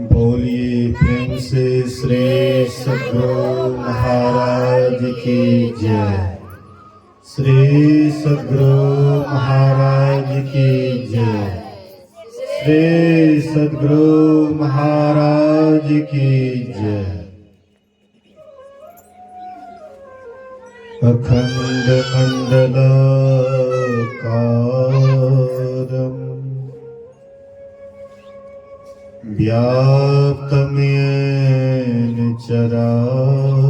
बोलिए प्रेम से श्री सद्गुरु महाराज की जय। श्री सद्गुरु महाराज की जय। श्री सद्गुरु महाराज की जय। अखंड मंडलाकारं व्याप्तं येन चराचरम्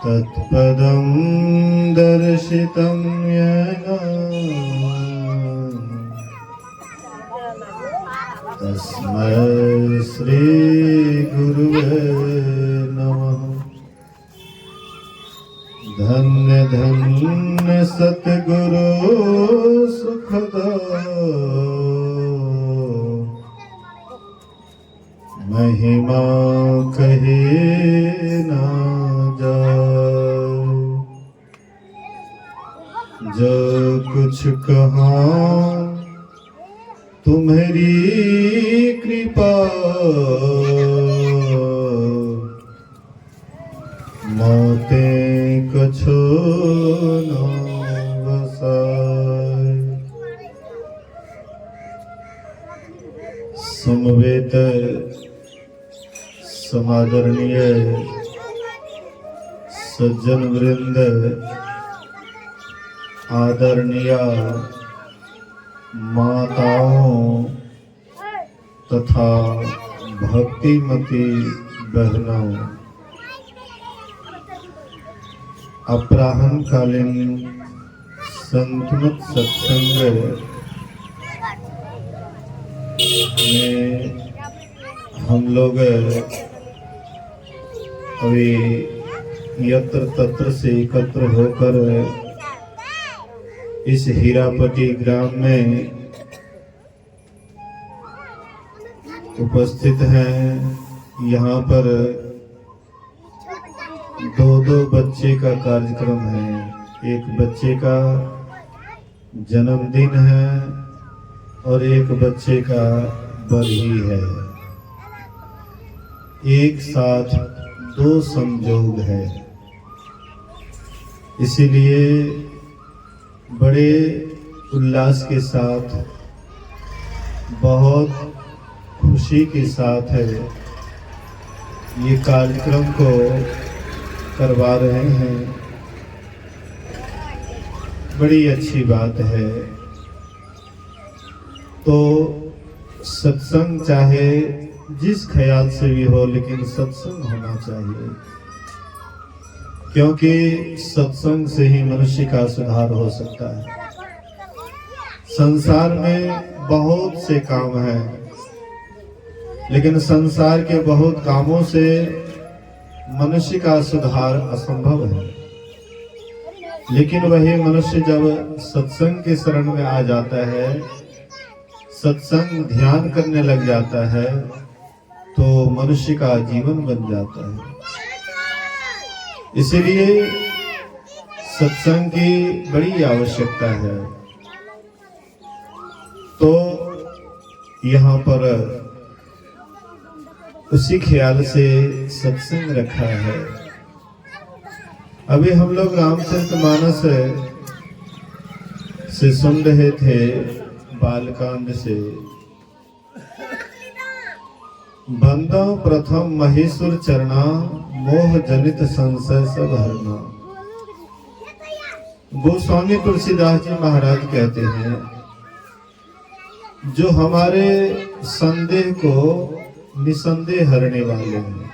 तत्पदं दर्शितं येन तस्मै श्री गुरुवे नमः। धन्य धन्य सतगुरु सुखदा महिमा कहे ना जाए। जो कुछ कहा तुम्हारी कृपा मोते कछु न बसाए। समवेत समादरणीय सज्जन वृंद, आदरणीय माताओं तथा भक्तिमती बहनों, अपराह्न कालीन संतमत सत्संग में हम लोग अभी यत्र तत्र से एकत्र होकर इस हीरापटी ग्राम में उपस्थित हैं। यहाँ पर दो बच्चे का कार्यक्रम है। एक बच्चे का जन्मदिन है और एक बच्चे का बरही है। एक साथ दो संयोग है, इसीलिए बड़े उल्लास के साथ, बहुत खुशी के साथ है ये कार्यक्रम को करवा रहे हैं। बड़ी अच्छी बात है। तो सत्संग चाहे जिस ख्याल से भी हो, लेकिन सत्संग होना चाहिए, क्योंकि सत्संग से ही मनुष्य का सुधार हो सकता है। संसार में बहुत से काम हैं, लेकिन संसार के बहुत कामों से मनुष्य का सुधार असंभव है। लेकिन वही मनुष्य जब सत्संग के शरण में आ जाता है, सत्संग ध्यान करने लग जाता है, तो मनुष्य का जीवन बन जाता है। इसलिए सत्संग की बड़ी आवश्यकता है। तो यहाँ पर उसी ख्याल से सत्संग रखा है। अभी हम लोग रामचरितमानस से सुन रहे थे, बालकांड से। बंदो प्रथम महेश्वर चरना, मोह जनित संशय सब हरना। गोस्वामी तुलसीदास जी महाराज कहते हैं, जो हमारे संदेह को निसंदेह हरने वाले हैं।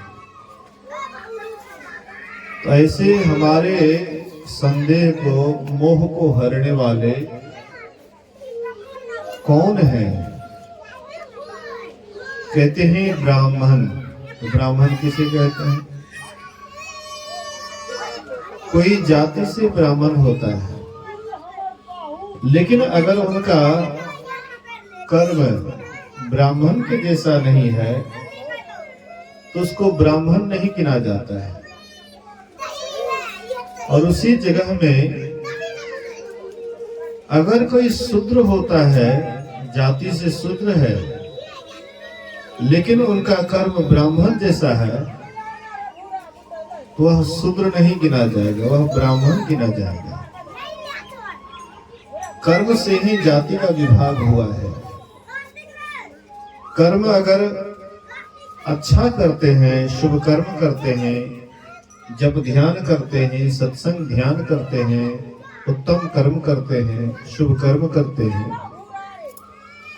तो ऐसे हमारे संदेह को, मोह को हरने वाले कौन है? कहते हैं ब्राह्मण। तो ब्राह्मण किसे कहते हैं? कोई जाति से ब्राह्मण होता है, लेकिन अगर उनका कर्म ब्राह्मण के जैसा नहीं है तो उसको ब्राह्मण नहीं गिना जाता है। और उसी जगह में अगर कोई शूद्र होता है जाति से शूद्र है, लेकिन उनका कर्म ब्राह्मण जैसा है, तो वह शूद्र नहीं गिना जाएगा, वह ब्राह्मण गिना जाएगा। कर्म से ही जाति का विभाग हुआ है। कर्म अगर अच्छा करते हैं, शुभ कर्म करते हैं, जब ध्यान करते हैं, सत्संग ध्यान करते हैं, उत्तम कर्म करते हैं, शुभ कर्म करते हैं,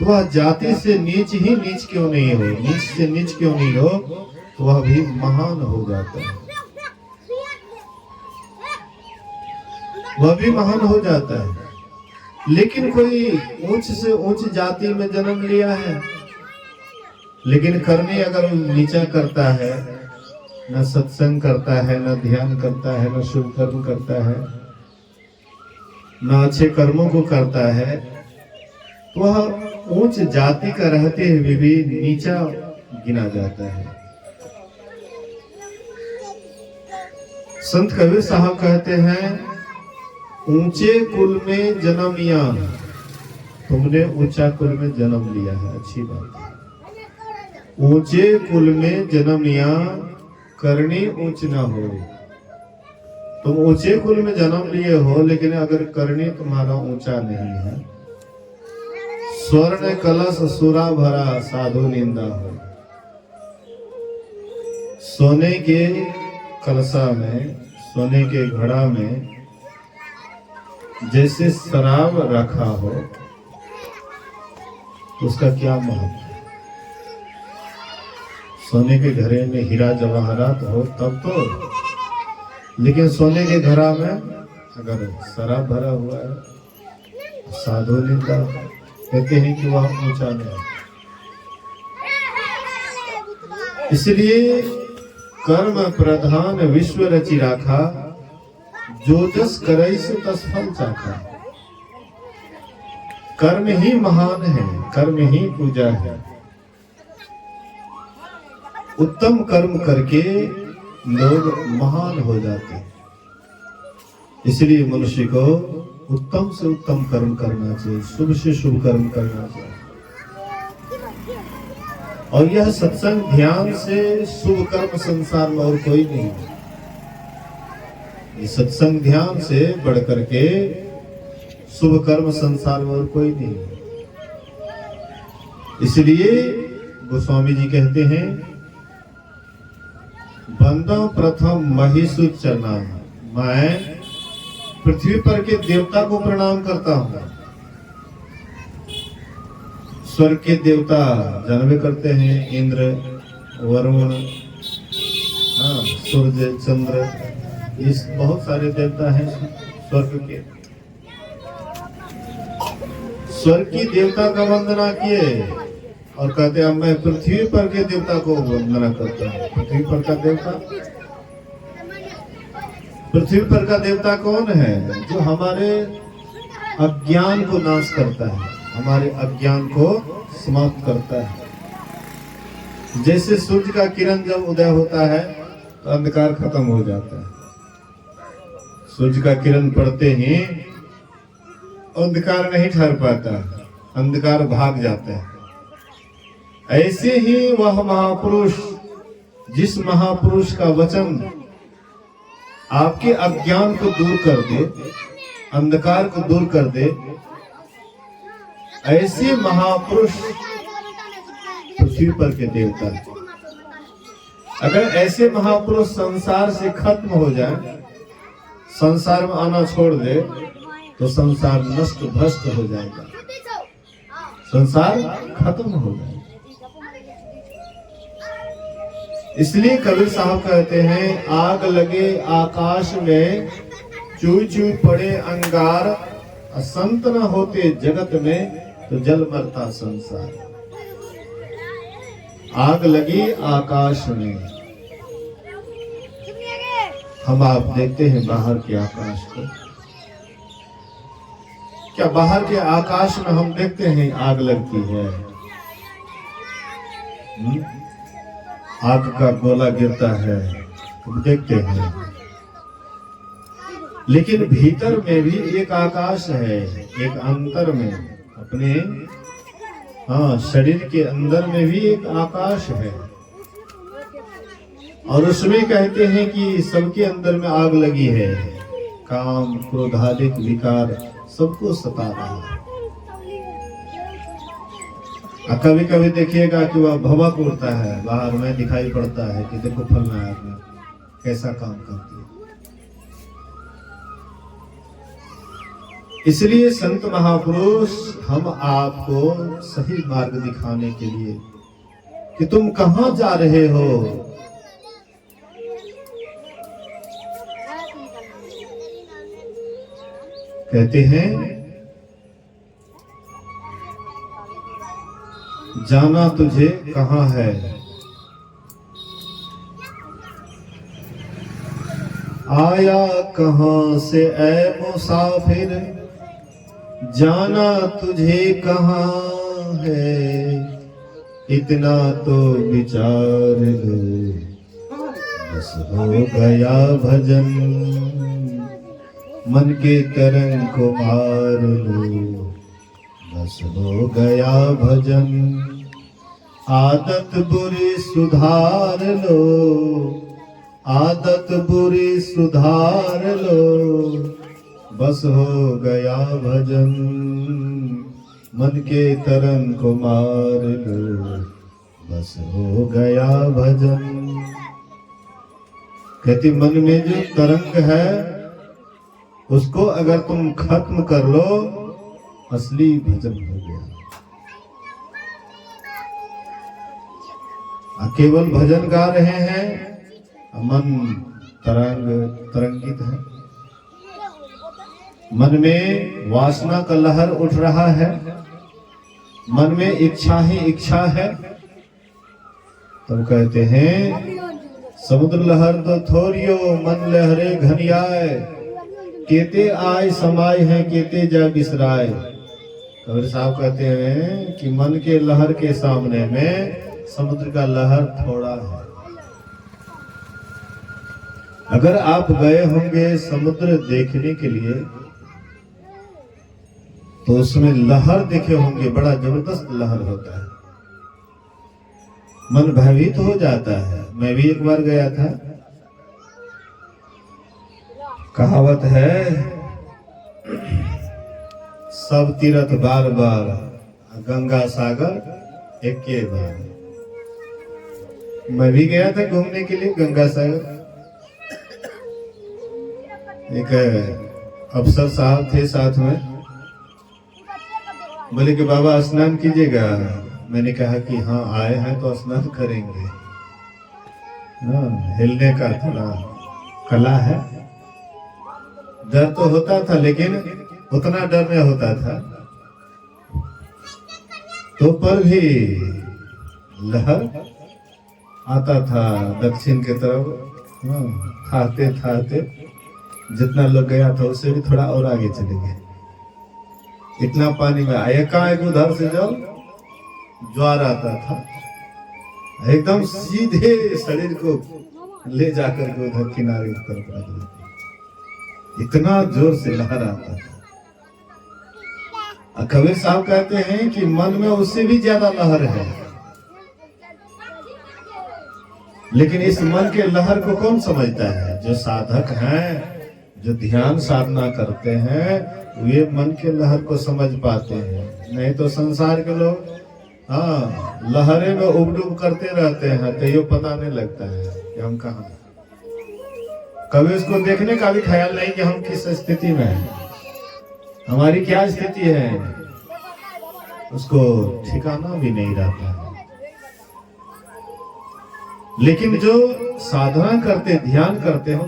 तो वह जाति से नीच ही नीच क्यों नहीं हो, नीच से नीच क्यों नहीं हो, तो वह भी महान हो जाता है, वह भी महान हो जाता है। लेकिन कोई ऊंच से ऊंच जाति में जन्म लिया है, लेकिन करनी अगर नीचा करता है, न सत्संग करता है, न ध्यान करता है, न शुभ कर्म करता है, न अच्छे कर्मों को करता है, तो वह ऊंच जाति का रहते हुए भी नीचा गिना जाता है। संत कबीर साहब कहते हैं, ऊंचे कुल में जन्म लिया, तुमने ऊंचा कुल में जन्म लिया है, अच्छी बात है। ऊंचे कुल में जन्म लिया, करनी ऊंच ना हो। तुम ऊंचे कुल में जन्म लिए हो, लेकिन अगर करनी तुम्हारा ऊंचा नहीं है, स्वर्ण कलश सुरा भरा साधु निंदा हो। सोने के कलशा में, सोने के घड़ा में जैसे शराब रखा हो, तो उसका क्या महत्व है। सोने के घड़े में हीरा जवाहरात हो तब तो, लेकिन सोने के घड़ा में अगर शराब भरा हुआ है, साधु निंदा, कहते हैं कि वह ऊंचा नहीं। इसलिए कर्म प्रधान विश्व रचि राखा, जो जस करई से तस फल चाखा। कर्म ही महान है, कर्म ही पूजा है। उत्तम कर्म करके लोग महान हो जाते हैं। इसलिए मनुष्य को उत्तम से उत्तम कर्म करना चाहिए, शुभ से शुभ कर्म करना चाहिए। और यह सत्संग ध्यान से शुभ कर्म संसार में और कोई नहीं है। इस सत्संग ध्यान से बढ़ करके शुभ कर्म संसार में और कोई नहीं है। इसलिए गोस्वामी जी कहते हैं, बंदो प्रथम महिषु चरना, मैं पृथ्वी पर के देवता को प्रणाम करता हूं। स्वर्ग के देवता जानवे करते हैं, इंद्र, वरुण, सूर्य, चंद्र, इस बहुत सारे देवता हैं स्वर्ग के। स्वर्ग की देवता का वंदना किए और कहते हैं मैं पृथ्वी पर के देवता को वंदना करता हूँ। पृथ्वी पर का देवता, पृथ्वी पर का देवता कौन है? जो हमारे अज्ञान को नाश करता है, हमारे अज्ञान को समाप्त करता है। जैसे सूर्य का किरण जब उदय होता है तो अंधकार खत्म हो जाता है। सूर्य का किरण पड़ते ही अंधकार नहीं ठहर पाता, अंधकार भाग जाता है। ऐसे ही वह महापुरुष, जिस महापुरुष का वचन आपके अज्ञान को दूर कर दे, अंधकार को दूर कर दे, ऐसे महापुरुष पृथ्वी पर के देवता। अगर ऐसे महापुरुष संसार से खत्म हो जाए, संसार में आना छोड़ दे, तो संसार नष्ट भ्रष्ट हो जाएगा, संसार खत्म हो जाएगा। इसलिए कबीर साहब कहते हैं, आग लगे आकाश में, चूई चूई पड़े अंगार, असंत न होते जगत में, तो जल मरता संसार। आग लगी आकाश में। हम आप देखते हैं बाहर के आकाश को, क्या बाहर के आकाश में हम देखते हैं आग लगती है? आग का गोला गिरता है, हम देखते हैं। लेकिन भीतर में भी एक आकाश है, एक अंतर में अपने हाँ, शरीर के अंदर में भी एक आकाश है और उसमें कहते हैं कि सबके अंदर में आग लगी है, काम क्रोध आदि विकार सबको सता रहा है। कभी कभी देखिएगा कि वह भवक उड़ता है, बाहर में दिखाई पड़ता है कि देखो फलना आदमी कैसा काम करती है। इसलिए संत महापुरुष हम आपको सही मार्ग दिखाने के लिए कि तुम कहां जा रहे हो, कहते हैं जाना तुझे कहां है, आया कहां से ऐ मुसाफिर, जाना तुझे कहां है, इतना तो विचार लो, बस हो गया भजन, मन के तरंग को मार लो, बस हो गया भजन, आदत बुरी सुधार लो, आदत बुरी सुधार लो, बस हो गया भजन, मन के तरंग को मार लो, बस हो गया भजन। कहती मन में जो तरंग है उसको अगर तुम खत्म कर लो, असली भजन हो गया। केवल भजन गा रहे हैं, मन तरंगित है, मन में वासना का लहर उठ रहा है, मन में इच्छा ही इच्छा है। तब कहते हैं समुद्र लहर तो थोरियो, मन लहरे घनियाए, केते आय समाय है केते जा बिसराय। कबीर साहब कहते हैं कि मन के लहर के सामने में समुद्र का लहर थोड़ा है। अगर आप गए होंगे समुद्र देखने के लिए तो उसमें लहर देखे होंगे, बड़ा जबरदस्त लहर होता है, मन भयभीत हो जाता है। मैं भी एक बार गया था। कहावत है सब तीर्थ बार बार, गंगा सागर एक के बार। मैं भी गया था घूमने के लिए गंगा सागर। एक अफसर साहब थे साथ में, बोले कि बाबा स्नान कीजिएगा। मैंने कहा कि हाँ आए हैं तो स्नान करेंगे। हिलने का थोड़ा कला है, डर तो होता था लेकिन उतना डर नहीं होता था। तो पर भी लहर आता था दक्षिण की तरफ, थाते थाते जितना लोग गया था उससे भी थोड़ा और आगे चले गए। इतना पानी में एकाएक उधर से जब ज्वार आता था, एकदम सीधे शरीर को ले जाकर के उधर किनारे की तरफ रख देते, इतना जोर से लहर आता था। कबीर साहब कहते हैं कि मन में उससे भी ज्यादा लहर है, लेकिन इस मन के लहर को कौन समझता है? जो साधक हैं, जो ध्यान साधना करते हैं, वे मन के लहर को समझ पाते हैं। नहीं तो संसार के लोग लहरे में उबडुब करते रहते हैं, तो ये पता नहीं लगता है कि हम कहाँ। कभी उसको देखने का भी ख्याल नहीं कि हम किस स्थिति में हैं, हमारी क्या स्थिति है, उसको ठिकाना भी नहीं रहता है। लेकिन जो साधना करते, ध्यान करते हैं,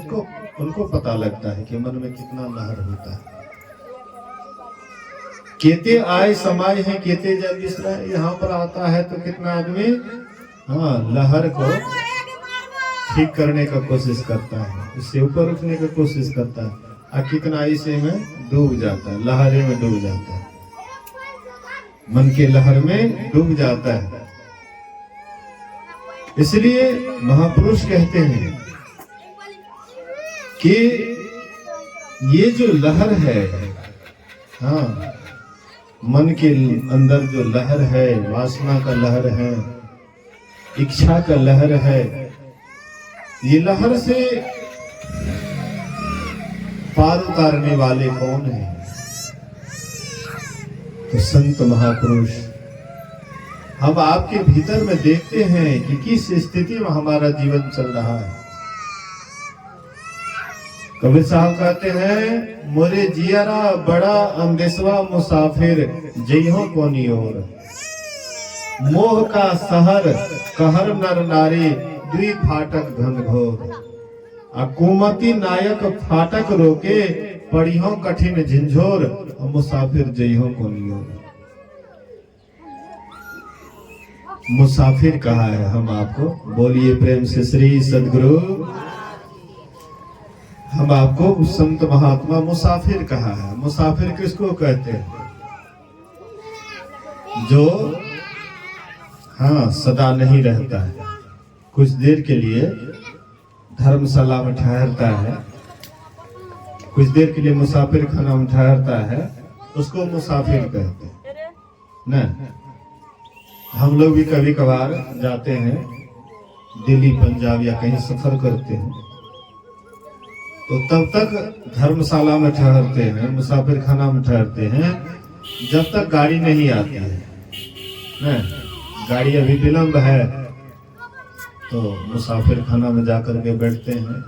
उनको पता लगता है कि मन में कितना लहर होता है। केते आय समाय है केते जब बिसराय, यहाँ पर आता है तो कितना आदमी लहर को ठीक करने का कोशिश करता है, उससे ऊपर उठने का कोशिश करता है, और कितना इसे में डूब जाता है, लहरे में डूब जाता है, मन के लहर में डूब जाता है। इसलिए महापुरुष कहते हैं कि ये जो लहर है, मन के अंदर जो लहर है, वासना का लहर है, इच्छा का लहर है, ये लहर से पार उतारने वाले कौन हैं? तो संत महापुरुष। हम आपके भीतर में देखते हैं कि किस स्थिति में हमारा जीवन चल रहा है। कबीर साहब कहते हैं, मोरे जियरा बड़ा अंदेशवा मुसाफिर जइहो कोनी ओर, मोह का सहर कहर नर नारी दुई फाटक घनघोर, कुमति नायक फाटक रोके पढ़ियो कठिन झिंझोर, मुसाफिर जइहो कोनी ओर। मुसाफिर कहा है हम आपको, बोलिए प्रेम से श्री सद्गुरु। हम आपको संत महात्मा मुसाफिर कहा है। मुसाफिर किसको कहते हैं? जो हाँ सदा नहीं रहता है, कुछ देर के लिए धर्मशाला में ठहरता है, कुछ देर के लिए मुसाफिर खाना में ठहरता है, उसको मुसाफिर कहते हैं ना। हम लोग भी कभी कभार जाते हैं दिल्ली, पंजाब या कहीं सफर करते हैं, तो तब तक धर्मशाला में ठहरते हैं, मुसाफिर खाना में ठहरते हैं, जब तक गाड़ी नहीं आती है ना। गाड़ी अभी विलंब है तो मुसाफिर खाना में जाकर के बैठते हैं।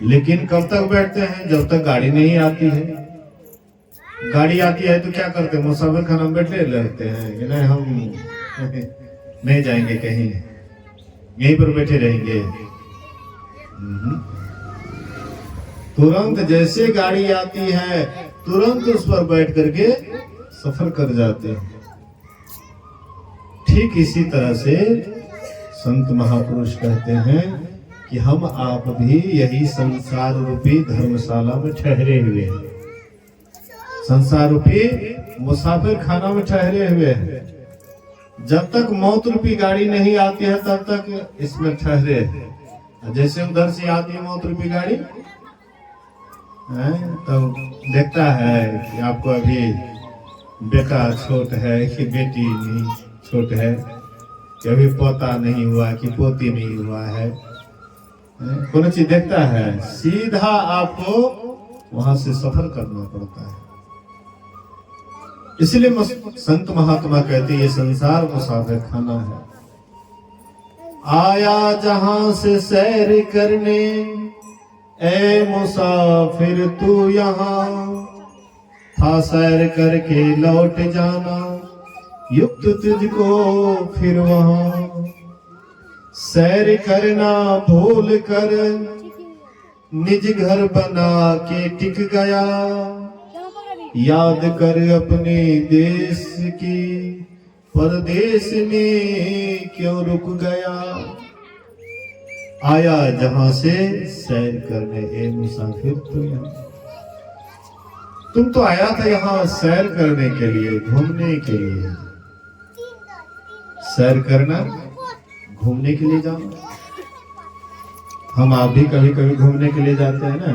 लेकिन कब तक बैठते हैं? जब तक गाड़ी नहीं आती है। गाड़ी आती है तो क्या करते हैं? मुसाफिर खाना में बैठे रहते हैं कि नहीं हम नहीं जाएंगे कहीं, यहीं पर बैठे रहेंगे। तुरंत जैसे गाड़ी आती है तुरंत उस पर बैठ करके सफर कर जाते हैं। ठीक इसी तरह से संत महापुरुष कहते हैं कि हम आप भी यही संसार रूपी धर्मशाला में ठहरे हुए हैं, संसार रूपी मुसाफिर खाना में ठहरे हुए हैं। जब तक मौत रूपी गाड़ी नहीं आती है तब तक इसमें ठहरे हैं। जैसे उधर से आती है मौत रूपी गाड़ी तो देखता है कि आपको अभी बेटा छोट है कि बेटी नहीं छोट है, कि अभी पोता नहीं हुआ कि पोती नहीं हुआ है, कौन चीज देखता है। सीधा आपको वहां से सफर करना पड़ता है। इसलिए संत महात्मा कहते हैं ये संसार मुसाफिर खाना है। आया जहां से सैर करने ए मुसाफिर तू यहाँ, था सैर करके लौट जाना युक्त तुझको फिर वहां। सैर करना भूल कर निज घर बना के टिक गया, याद कर अपने देश की परदेश में क्यों रुक गया। आया जहां से सैर करने ए मुसाफिर तू यहाँ, तुम तो आया था यहाँ सैर करने के लिए, घूमने के लिए। सैर करना घूमने के लिए जाना। हम आप भी कभी कभी घूमने के लिए जाते हैं ना,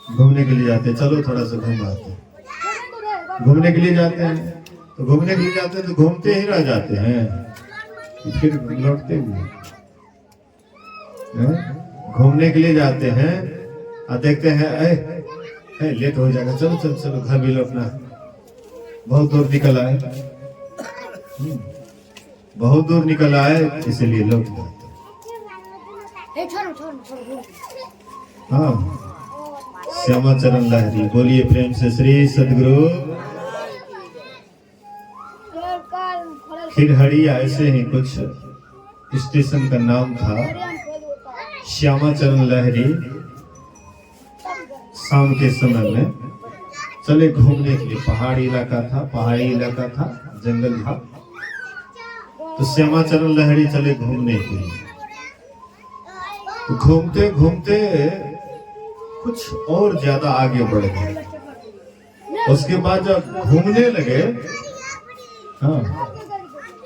घूमने के लिए जाते हैं, चलो थोड़ा सा घूम आते हैं। घूमने के लिए जाते हैं तो घूमने के लिए जाते हैं तो घूमते ही रह जाते हैं, फिर लौटते हुए। घूमने के लिए जाते हैं और देखते हैं लेट हो जाएगा, चलो चलो चलो घर भी लौटना, बहुत दूर निकल आए, बहुत दूर निकल आए इसलिए लौट जाते। हाँ, श्यामा चरण लहरी, बोलिए प्रेम से श्री सद्गुरु। खिरहरिया ऐसे ही कुछ स्टेशन का नाम था। श्यामा चरण लहरी शाम के समय में चले घूमने के लिए। पहाड़ी इलाका था, जंगल था, तो श्यामा चरण लहरी चले घूमने के लिए। तो घूमते घूमते कुछ और ज्यादा आगे बढ़ गए। उसके बाद जब घूमने लगे, हाँ,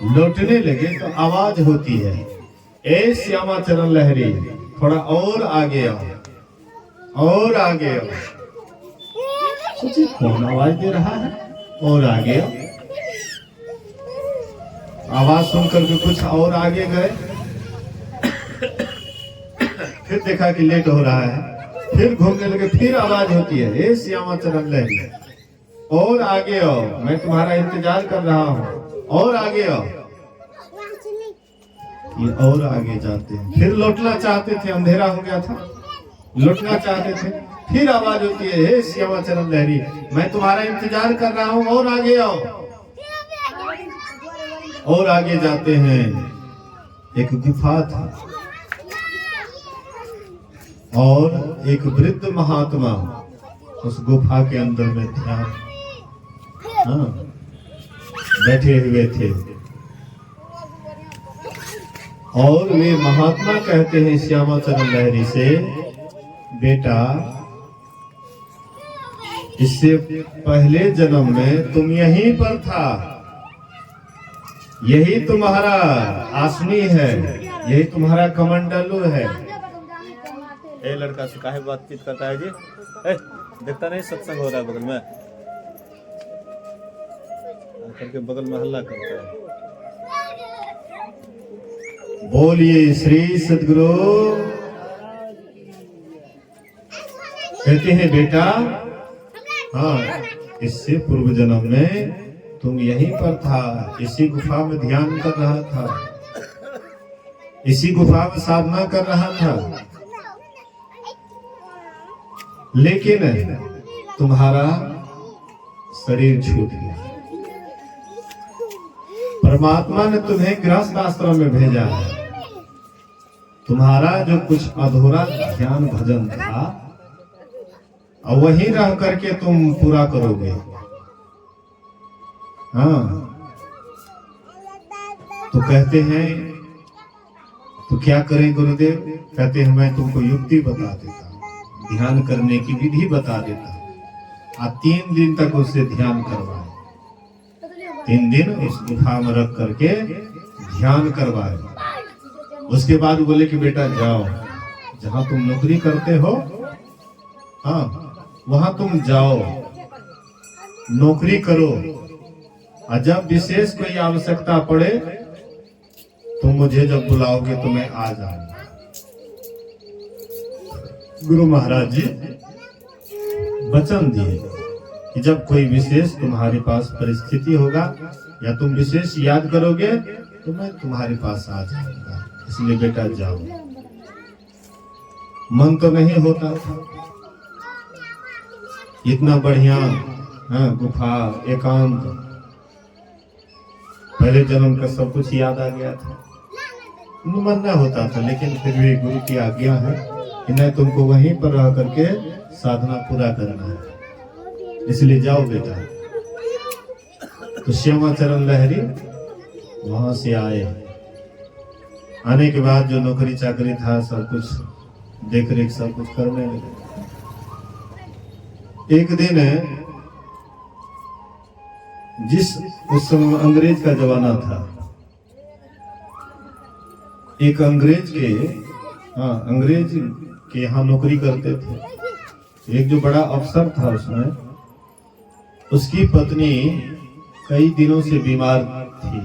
लौटने लगे तो आवाज होती है, ए श्यामा चरण लहरी थोड़ा और आगे आओ, और आगे आओ। सोचिए कौन आवाज दे रहा है, और आगे आवाज सुनकर के कुछ और आगे गए, फिर देखा कि लेट हो रहा है, फिर घूमने लगे, फिर आवाज होती है, हे श्यामा चरण लहरी, और आगे आओ, मैं तुम्हारा इंतजार कर रहा हूँ, और आगे आओ। ये और आगे जाते हैं, फिर लौटना चाहते थे, अंधेरा हो गया था, लौटना चाहते थे, फिर आवाज होती है, हे श्यामा चरण लहरी, मैं तुम्हारा इंतजार कर रहा हूँ, और आगे आओ। और आगे जाते हैं, एक गुफा था, और एक वृद्ध महात्मा उस गुफा के अंदर में ध्यान बैठे हुए थे, और वे महात्मा कहते हैं श्यामा चरण लहरी से, बेटा इससे पहले जन्म में तुम यहीं पर था, यही तुम्हारा आसनी है, यही तुम्हारा कमंडलू है। ए लड़का से काहे बातचीत करता है जी? ए, देखता नहीं सत्संग हो रहा है बगल में, करके बगल में हल्ला करता है। बोलिए श्री सद्गुरु। कहते हैं बेटा, हाँ इससे पूर्व जन्म में तुम यहीं पर था, इसी गुफा में ध्यान कर रहा था, इसी गुफा में साधना कर रहा था, लेकिन तुम्हारा शरीर छूट गया, परमात्मा ने तुम्हें गृहस्थ आश्रम में भेजा है, तुम्हारा जो कुछ अधूरा ध्यान भजन था और वहीं रह करके तुम पूरा करोगे। हाँ तो कहते हैं तो क्या करें गुरुदेव? कहते हैं मैं तुमको युक्ति बता देता हूं, ध्यान करने की विधि बता देता हूं। 3 दिन तक उससे ध्यान करवाए, 3 दिन उस गुफा में रख करके ध्यान करवाए। उसके बाद बोले कि बेटा जाओ, जहां तुम नौकरी करते हो, हाँ वहां तुम जाओ, नौकरी करो, और जब विशेष कोई आवश्यकता पड़े तुम मुझे जब बुलाओगे तो मैं आ जाऊंगा। गुरु महाराज जी वचन दिए कि जब कोई विशेष तुम्हारे पास परिस्थिति होगा या तुम विशेष याद करोगे तो मैं तुम्हारे पास आ जाऊंगा, इसलिए बेटा जाओ। मन तो नहीं होता था, इतना बढ़िया गुफा, एकांत, पहले जन्म का सब कुछ याद आ गया था, मन न होता था, लेकिन फिर भी गुरु की आज्ञा है कि नहीं तुमको वहीं पर रह करके साधना पूरा करना है, इसलिए जाओ बेटा। तो श्यामा चरण लहरी वहां से आए, आने के बाद जो नौकरी चाकरी था सब कुछ देख रेख सब कुछ करने लगे। एक दिन जिस उस समय अंग्रेज का जमाना था, एक अंग्रेज के यहाँ नौकरी करते थे, एक जो बड़ा अफसर था उसमें, उसकी पत्नी कई दिनों से बीमार थी,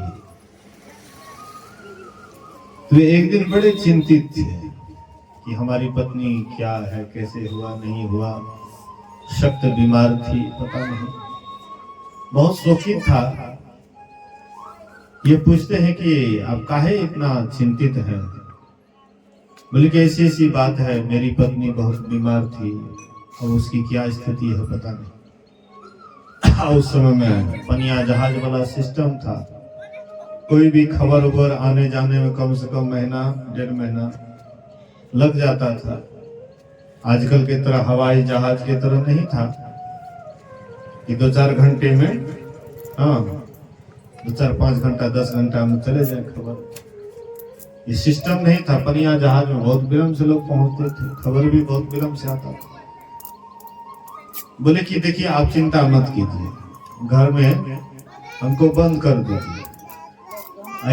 तो एक दिन बड़े चिंतित थे कि हमारी पत्नी क्या है, कैसे हुआ नहीं हुआ, सख्त बीमार थी, पता नहीं, बहुत शौकीन था। ये पूछते हैं कि आप काहे इतना चिंतित हैं? बोले कि ऐसी ऐसी बात है, मेरी पत्नी बहुत बीमार थी और उसकी क्या स्थिति है पता नहीं। उस समय में पनिया जहाज वाला सिस्टम था, कोई भी खबर उबर आने जाने में कम से कम महीना 1.5 महीना लग जाता था। आजकल के तरह हवाई जहाज के तरह नहीं था कि 2-4 घंटे में, हाँ 2-4-5 घंटा 10 घंटा में चले जाए खबर। ये सिस्टम नहीं था। पनिया जहाज में बहुत विलम्ब से लोग पहुंचते थे, खबर भी बहुत विलम्ब से आता था। बोले कि देखिए आप चिंता मत कीजिए, घर में हमको बंद कर दीजिए,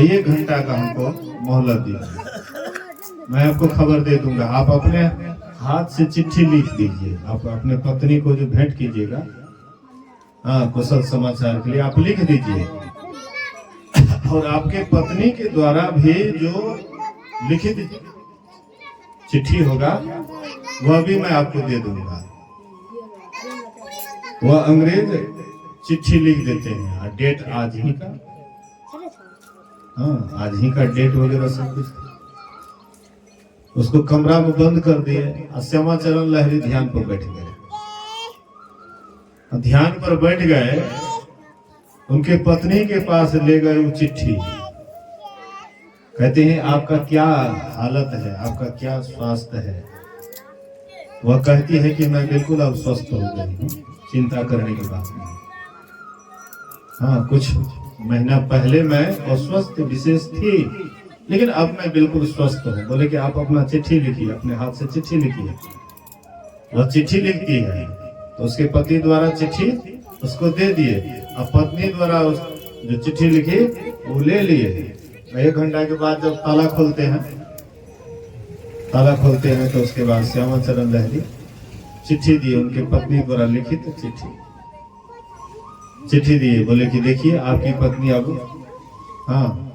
1 घंटा का हमको मोहलत दीजिए, मैं आपको खबर दे दूंगा। आप अपने हाथ से चिट्ठी लिख दीजिए, आप अपने पत्नी को जो भेंट कीजिएगा हाँ, कुशल समाचार के लिए आप लिख दीजिए। और आपके पत्नी के द्वारा भी जो लिखित चिट्ठी होगा वह भी मैं आपको दे दूंगा। वह अंग्रेज चिट्ठी लिख देते हैं और डेट आज ही का, हाँ आज ही का डेट वगैरह सब कुछ। उसको कमरा में बंद कर दिए और श्यामाचरण लहरी ध्यान पर बैठ गए। ध्यान पर बैठ गए, उनके पत्नी के पास ले गए वो चिट्ठी। कहते हैं आपका क्या हालत है, आपका क्या स्वास्थ्य है। वह कहती है कि मैं बिल्कुल अब स्वस्थ हो गई हूँ, चिंता करने की बात नहीं। हाँ, कुछ महीना पहले मैं अस्वस्थ विशेष थी, लेकिन अब मैं बिल्कुल स्वस्थ हूँ। बोले कि आप अपना चिट्ठी लिखिए, अपने हाथ से चिट्ठी लिखिए। वह चिट्ठी लिखती है तो उसके पति द्वारा चिट्ठी उसको दे दिए, अब पत्नी द्वारा जो चिट्ठी लिखी वो ले लिए। 1 घंटा के बाद जब ताला खोलते हैं तो उसके बाद श्यामाचरण लहरी चिट्ठी दिए, उनके पत्नी द्वारा लिखित चिट्ठी दिए। बोले कि देखिए आपकी पत्नी अब हाँ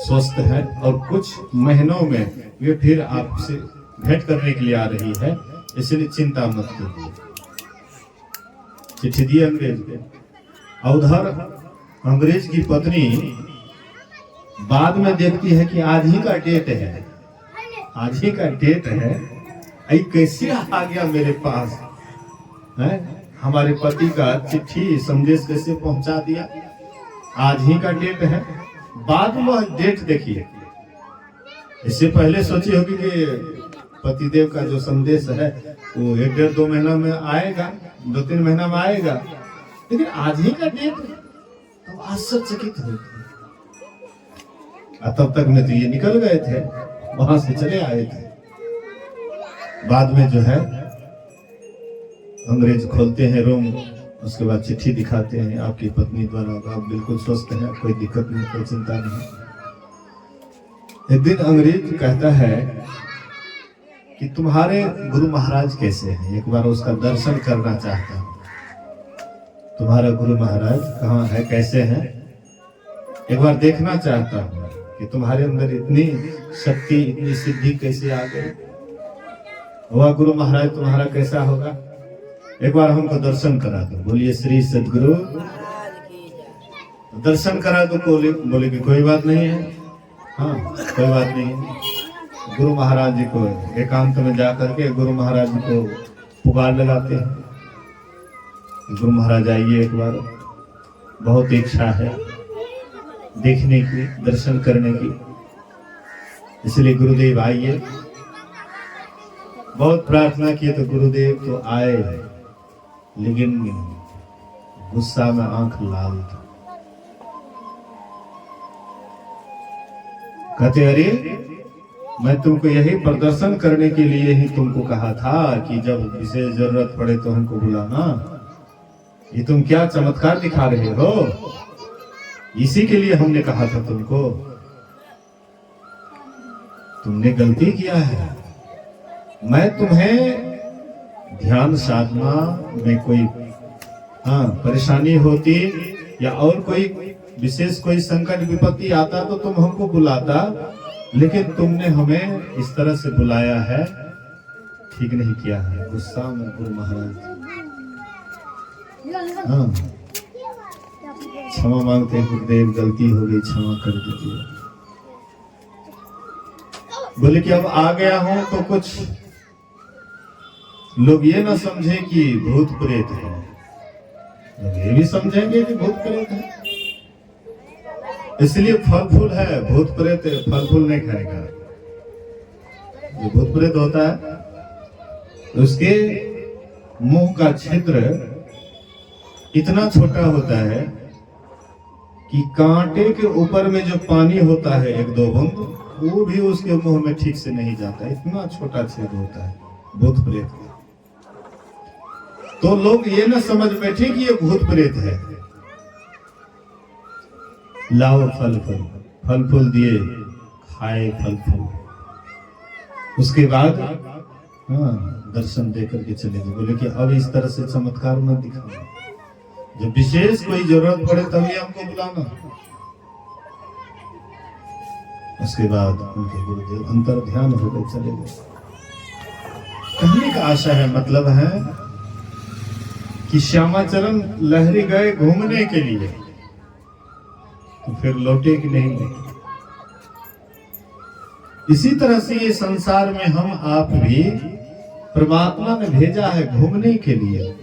स्वस्थ है और कुछ महीनों में वे फिर आपसे भेंट करने के लिए आ रही है, इसलिए चिंता मत कीजिए। चिट्ठी दी अंग्रेज के। उधर अंग्रेज की पत्नी बाद में देखती है कि आज ही का डेट है, आज ही का डेट है, आई कैसे आ गया मेरे पास है, हमारे पति का चिट्ठी संदेश कैसे पहुंचा दिया, आज ही का डेट है। बाद में डेट देखिए, इससे पहले सोची होगी कि पतिदेव का जो संदेश है वो 1-1.5-2 महीना में आएगा, 2-3 महीना में आएगा, लेकिन आज ही का डेट तो आश्चर्यचकित हो गए। तब तक में तो ये निकल गए थे, वहां से चले आए थे। बाद में जो है अंग्रेज खोलते हैं रूम, उसके बाद चिट्ठी दिखाते हैं, आपकी पत्नी द्वारा आप बिल्कुल स्वस्थ हैं, कोई दिक्कत नहीं, कोई चिंता नहीं। एक दिन अंग्रेज कहता है कि तुम्हारे गुरु महाराज कैसे हैं, एक बार उसका दर्शन करना चाहता हूं। तुम्हारा गुरु महाराज कहाँ है, कैसे हैं, एक बार देखना चाहता हूं कि तुम्हारे अंदर इतनी शक्ति, इतनी सिद्धि कैसे आ गई। वह गुरु महाराज तुम्हारा कैसा होगा, एक बार हमको दर्शन करा दो। बोलिए श्री सदगुरु। दर्शन करा दो। बोले कि कोई बात नहीं है, हाँ कोई बात नहीं है। गुरु महाराज जी को एकांत में जाकर के गुरु महाराज जी को पुकार लगाते हैं, गुरु महाराज आइए, एक बार बहुत इच्छा है देखने की, दर्शन करने की, इसलिए गुरुदेव आइए। बहुत प्रार्थना की तो गुरुदेव तो आए, लेकिन गुस्सा में आंख लाल था। कहते अरे मैं तुमको यही प्रदर्शन करने के लिए ही तुमको कहा था कि जब विशेष जरूरत पड़े तो हमको बुलाना। ये तुम क्या चमत्कार दिखा रहे हो, इसी के लिए हमने कहा था तुमको। तुमने गलती किया है। मैं तुम्हें ध्यान साधना में कोई परेशानी होती या और कोई विशेष कोई संकट विपत्ति आता तो तुम हमको बुलाता, लेकिन तुमने हमें इस तरह से बुलाया है, ठीक नहीं किया है। गुस्सा में गुरु महाराज क्षमा मांगते हैं, गुरुदेव गलती हो गई, क्षमा कर दीजिए। बोले कि अब आ गया हूं तो कुछ लोग ये ना समझे कि भूत प्रेत है, लोग ये भी समझेंगे कि भूत प्रेत है, इसलिए फल फूल है। भूत प्रेत फल फूल नहीं खाएगा। जो भूत प्रेत होता है उसके मुंह का छिद्र इतना छोटा होता है कि कांटे के ऊपर में जो पानी होता है 1-2 बूंद, वो भी उसके मुंह में ठीक से नहीं जाता, इतना छोटा छेद होता है भूत प्रेत का। तो लोग ये ना समझ बैठे कि ये भूत प्रेत है। लाओ फल फूल दिए, खाए फल फूल, उसके बाद दर्शन दे करके चले गए। बोले कि अब इस तरह से चमत्कार मत दिखाओ, जब विशेष कोई जरूरत पड़े तभी हमको बुलाना। उसके बाद उनके गुरुदेव अंतर ध्यान होकर चले गए। कहने का आशा है, मतलब है कि श्यामाचरण लहरी गए घूमने के लिए, तो फिर लौटे कि नहीं लौटे। इसी तरह से ये संसार में हम आप भी परमात्मा ने भेजा है घूमने के लिए,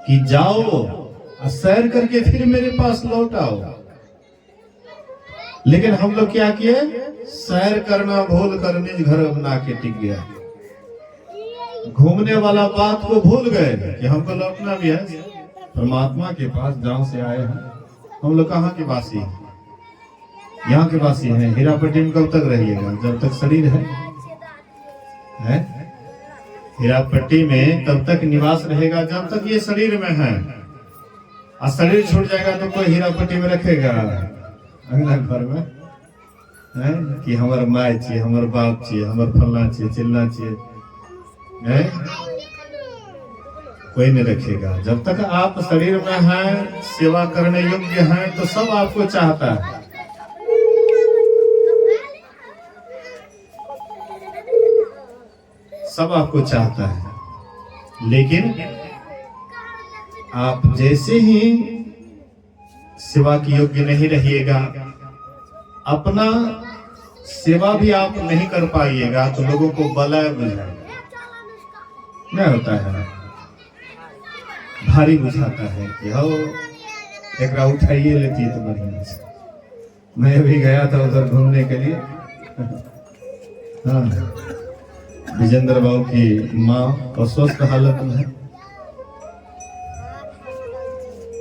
कि जाओ और सैर करके फिर मेरे पास लौट आओ। लेकिन हम लोग क्या किए, सैर करना भूल कर निज घर बना के टिक गया। घूमने वाला बात को भूल गए कि हमको लौटना भी है परमात्मा के पास, जहां से आए हैं। हम लोग कहाँ के वासी हैं? यहाँ के वासी हैं। हीरापट्टी में कब तक रहिएगा? जब तक शरीर है? हीरापट्टी में तब तक निवास रहेगा जब तक ये शरीर में है। और शरीर छूट जाएगा तो कोई हीरापट्टी में रखेगा अंगना घर में है? कि हमारा माय चाहिए, हमारा बाप चाहिए, हमारा फलना चाहिए, चिल्ला चाहिए है? कोई नहीं रखेगा। जब तक आप शरीर में हैं, सेवा करने योग्य हैं, तो सब आपको चाहता है। सब आपको चाहता है। लेकिन आप जैसे ही सेवा की योग्य नहीं रहिएगा, अपना सेवा भी आप नहीं कर पाइएगा, तो लोगों को बलय बुझाएगा नहीं होता है, भारी बुझाता है कि हो एक उठाइए लेती है तो बढ़िया से। मैं भी गया था उधर घूमने के लिए। हाँ, विजेंद्र बाबू की माँ अस्वस्थ हालत में है,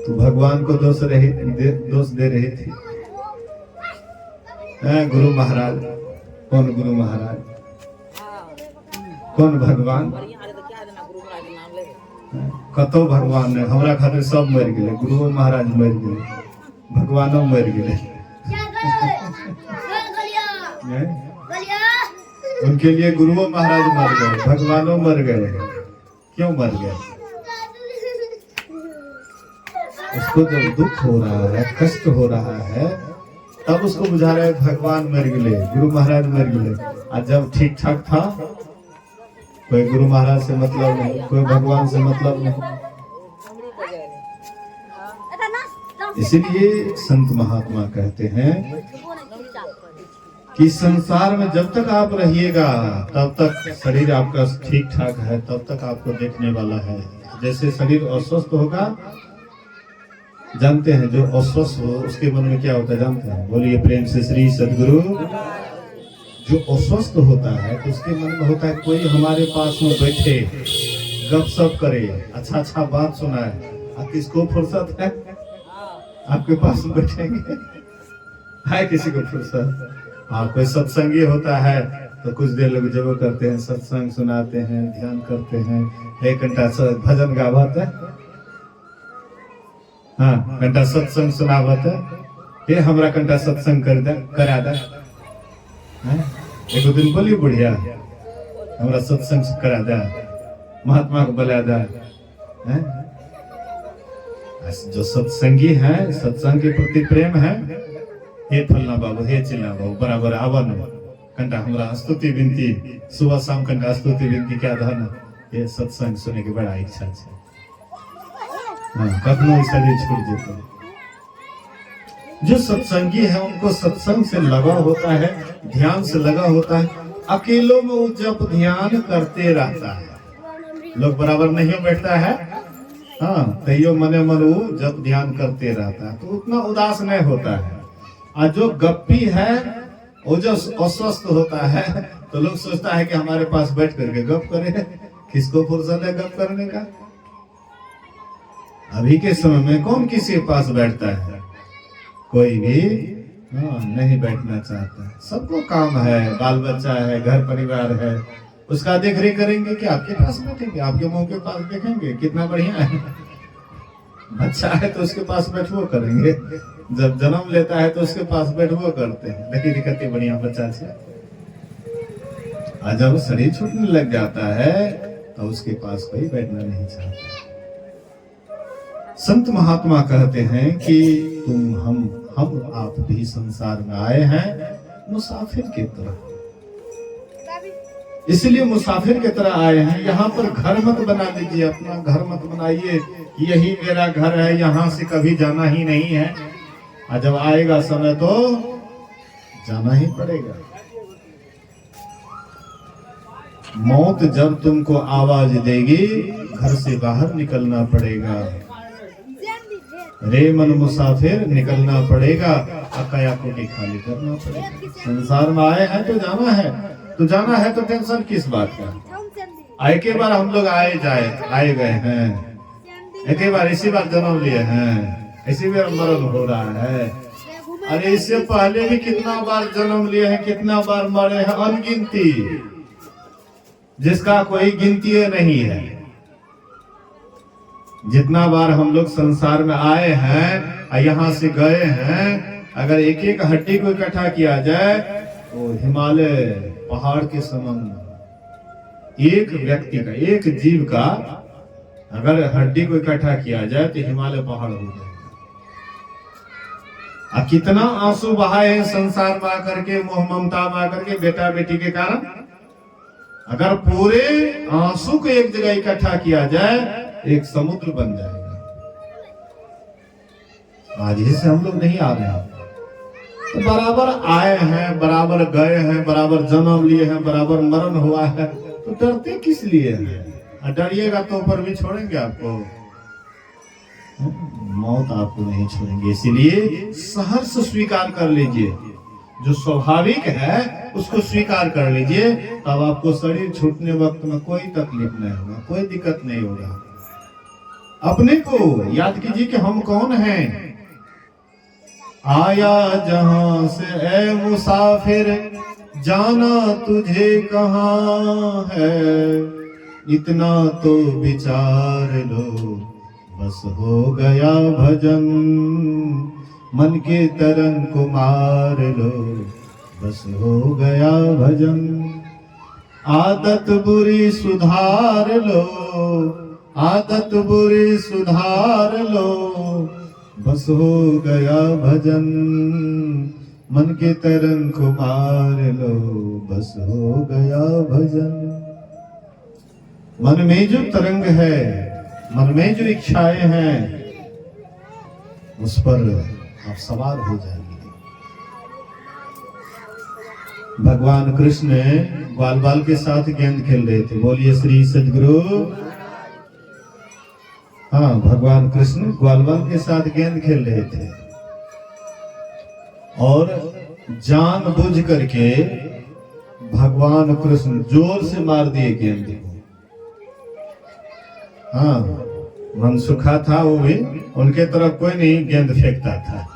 तो भगवान को दोष दे रही थी। गुरु महाराज, कौन गुरु महाराज, कौन भगवान? कतो भगवान ने हमरा खातिर सब मर गए। गुरु महाराज मर गए, भगवानो मर गए। उनके लिए गुरुओं महाराज मर गए, भगवानों मर गए। क्यों मर गए? उसको जब दुख हो रहा है, कष्ट हो रहा है, तब उसको बुझा रहे भगवान मर गए, गुरु महाराज मर गए। और जब ठीक ठाक था, कोई गुरु महाराज से मतलब नहीं, कोई भगवान से मतलब नहीं। इसीलिए संत महात्मा कहते हैं कि संसार में जब तक आप रहिएगा, तब तक शरीर आपका ठीक ठाक है, तब तक आपको देखने वाला है। जैसे शरीर अस्वस्थ होगा, जानते हैं, जो अस्वस्थ हो उसके मन में क्या होता है जानते हैं? बोलिए प्रेम से श्री सद्गुरु। जो अस्वस्थ होता है तो उसके मन में होता है कोई हमारे पास में बैठे, गपशप करे, अच्छा अच्छा बात सुनाए। अब किसको फुर्सत है आपके पास में बैठेंगे? है किसी को फुर्सत? हाँ, कोई सत्संगी होता है तो कुछ देर लोग जब करते हैं, सत्संग सुनाते हैं, ध्यान करते हैं, 1 घंटा भजन गावत है, हाँ घंटा सत्संग सुनावत है, फिर हमरा घंटा सत्संग करा दे। एक दिन बोली बुढ़िया हमरा सत्संग करा दे, महात्मा को बुला दे। जो सत्संगी है, सत्संग के प्रति प्रेम है, हे फलना बाबू, हे चिल्ला बाबू, बराबर आवन कंटा हमरा स्तुति विनती, सुबह शाम कंटा स्तुति विनती क्या धन, ये सत्संग सुने की बड़ा इच्छा है। कभी शरीर छूट जाता है। जो सत्संगी है उनको सत्संग से लगा होता है, ध्यान से लगा होता है। अकेलों में वो जब ध्यान करते रहता है, लोग बराबर नहीं बैठता है, हाँ तैयो मने मन वो जब ध्यान करते रहता है तो उतना उदास नहीं होता है। और जो गप्पी है, वो जो अस्वस्थ होता है, तो लोग सोचता है कि हमारे पास बैठ करके गप करे। किसको फुर्सत है गप करने का? अभी के समय में कौन किसी के पास बैठता है? कोई भी नहीं बैठना चाहता है। सबको काम है, बाल बच्चा है, घर परिवार है, उसका देख रेख करेंगे कि आपके पास बैठेंगे, आपके मुंह के पास देखेंगे कितना बढ़िया है। बच्चा है तो उसके पास बैठवो करेंगे, जब जन्म लेता है तो उसके पास बैठवो करते हैं, देखिए कितनी बढ़िया बच्चा है। और जब शरीर छूटने लग जाता है तो उसके पास कोई बैठना नहीं चाहता। संत महात्मा कहते हैं कि हम आप भी संसार में आए हैं मुसाफिर की तरह, इसलिए मुसाफिर की तरह आए हैं। यहाँ पर घर मत बना लीजिए, अपना घर मत बनाइए, यही मेरा घर है, यहाँ से कभी जाना ही नहीं है। और जब आएगा समय तो जाना ही पड़ेगा। मौत जब तुमको आवाज देगी, घर से बाहर निकलना पड़ेगा। रे मन मुसाफिर, निकलना पड़ेगा, अकाया कोटी खाली करना पड़ेगा। संसार में आए हैं तो जाना है, तो जाना है तो टेंशन किस बात का। आए के बार हम लोग आए गए हैं, एक बार इसी बार जन्म लिए हैं, इसी बार मरण हो रहा है। अरे इससे पहले भी कितना बार जन्म लिए हैं, कितना बार मरे हैं, अनगिनती, जिसका कोई गिनती नहीं है। जितना बार हम लोग संसार में आए हैं और यहाँ से गए हैं, अगर एक एक हड्डी को इकट्ठा किया जाए तो हिमालय पहाड़ के समान, एक व्यक्ति का, एक जीव का अगर हड्डी को इकट्ठा किया जाए तो हिमालय पहाड़ हो जाएगा। अब कितना आंसू बहाए हैं संसार में आकर के, मोह ममता में आकर के, बेटा बेटी के कारण। अगर पूरे आंसू को एक जगह इकट्ठा किया जाए, एक समुद्र बन जाएगा। आज ही से हम लोग नहीं आ रहे हैं, तो बराबर आए हैं, बराबर गए हैं, बराबर जन्म लिए हैं, बराबर मरण हुआ है, तो डरते किस लिए हैं? डरिएगा तो ऊपर भी छोड़ेंगे आपको, मौत आपको नहीं छोड़ेंगे। इसीलिए सहर्ष स्वीकार कर लीजिए, जो स्वाभाविक है उसको स्वीकार कर लीजिए, तब आपको शरीर छूटने वक्त में कोई तकलीफ नहीं होगा, कोई दिक्कत नहीं होगा। अपने को याद कीजिए कि हम कौन हैं। आया जहां से ऐ मुसाफिर, जाना तुझे कहां है, इतना तो विचार लो, बस हो गया भजन, मन के तरंग को मार लो, बस हो गया भजन। आदत बुरी सुधार लो, आदत बुरी सुधार लो, बस हो गया भजन, मन के तरंग को मार लो, बस हो गया भजन। मन में जो तरंग है, मन में जो इच्छाएं हैं, उस पर आप सवार हो जाएंगे। भगवान कृष्ण ग्वाल बाल के साथ गेंद खेल रहे थे। बोलिए श्री सद्गुरु। हाँ, भगवान कृष्ण ग्वाल बाल के साथ गेंद खेल रहे थे और जानबूझ करके भगवान कृष्ण जोर से मार दिए गेंद को। हाँ, मनसुखा था, वो भी उनके तरफ कोई नहीं गेंद फेंकता था,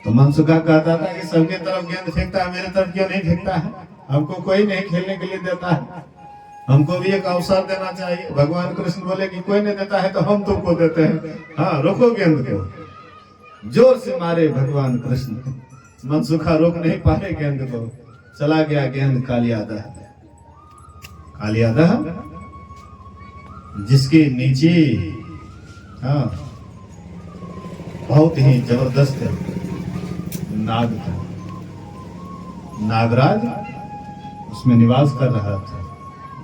तो मनसुखा कहता था कि सबके तरफ गेंद फेंकता है, मेरे तरफ क्यों नहीं फेंकता है? हमको कोई नहीं खेलने के लिए देता है, हमको भी एक अवसर देना चाहिए। भगवान कृष्ण बोले कि कोई नहीं देता है तो हम तुमको देते हैं। हाँ, रोको गेंद को। जोर से मारे भगवान कृष्ण, मनसुखा रोक नहीं पाए गेंद को, चला गया गेंद कालियादह। कालियादह जिसके नीचे हाँ बहुत ही जबरदस्त नाग था, नागराज उसमें निवास कर रहा था,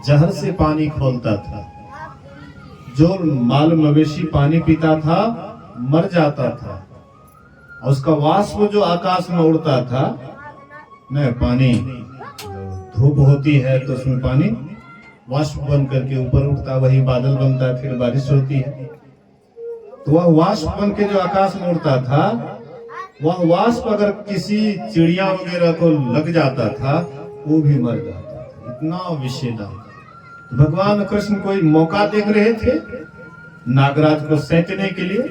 जहर से पानी खोलता था, जो माल मवेशी पानी पीता था मर जाता था, और उसका वाष्प जो आकाश में उड़ता था, न पानी धूप होती है तो उसमें पानी वाष्प बन करके ऊपर उठता, वही बादल बनता है, फिर बारिश होती है। तो वह वाष्प बन के जो आकाश में उड़ता था, वह वाष्प अगर किसी चिड़िया वगैरह को लग जाता था वो भी मर जाता था, इतना विषैला। भगवान कृष्ण कोई मौका देख रहे थे नागराज को सैंतने के लिए,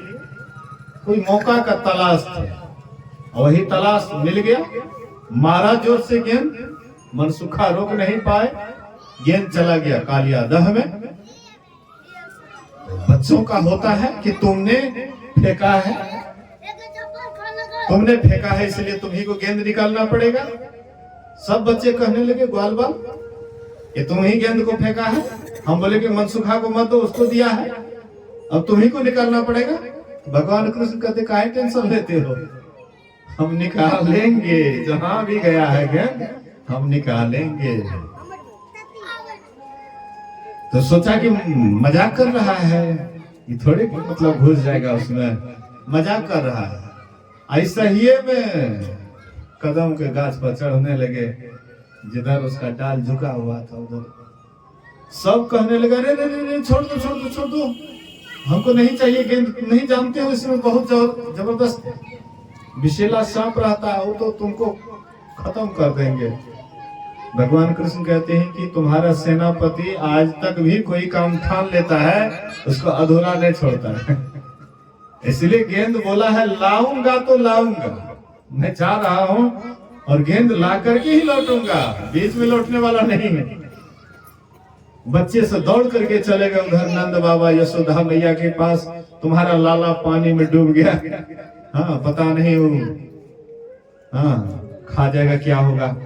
कोई मौका का तलाश थे, और वही तलाश मिल गया। मारा जोर से गेंद, मनसुखा रोक नहीं पाए, गेंद चला गया कालियादह में। बच्चों का होता है कि तुमने फेंका है, तुमने फेंका है इसलिए तुम्ही को गेंद निकालना पड़ेगा। सब बच्चे कहने लगे ग्वाल बाल कि तुम ही गेंद को फेंका है। हम बोले कि मनसुखा को मत दो, उसको दिया है। अब तुम्ही को निकालना पड़ेगा। भगवान कृष्ण कहते काहे टेंशन लेते हो, हम निकालेंगे, जहां भी गया है गेंद हम निकालेंगे। तो सोचा कि मजाक कर रहा है, ये थोड़ी मतलब घुस जाएगा उसमें, मजाक कर रहा है। ऐसा ही में कदम के गाछ पर चढ़ने लगे, जिधर उसका डाल झुका हुआ था उधर सब कहने लगा, रे रे रे रे छोड़ दो छोड़ दो छोड़ दो, हमको नहीं चाहिए गेंद, नहीं जानते हो इसमें बहुत जबरदस्त विषैला सांप रहता है, वो तो तुमको खत्म कर देंगे। भगवान कृष्ण कहते हैं कि तुम्हारा सेनापति आज तक भी कोई काम ठान लेता है उसको अधूरा नहीं छोड़ता है। इसलिए गेंद बोला है लाऊंगा तो लाऊंगा, मैं जा रहा हूं और गेंद ला करके ही लौटूंगा, बीच में लौटने वाला नहीं है। बच्चे से दौड़ करके चले गए उधर नंद बाबा यशोदा मैया के पास, तुम्हारा लाला पानी में डूब गया, हाँ पता नहीं वो हाँ खा जाएगा क्या होगा।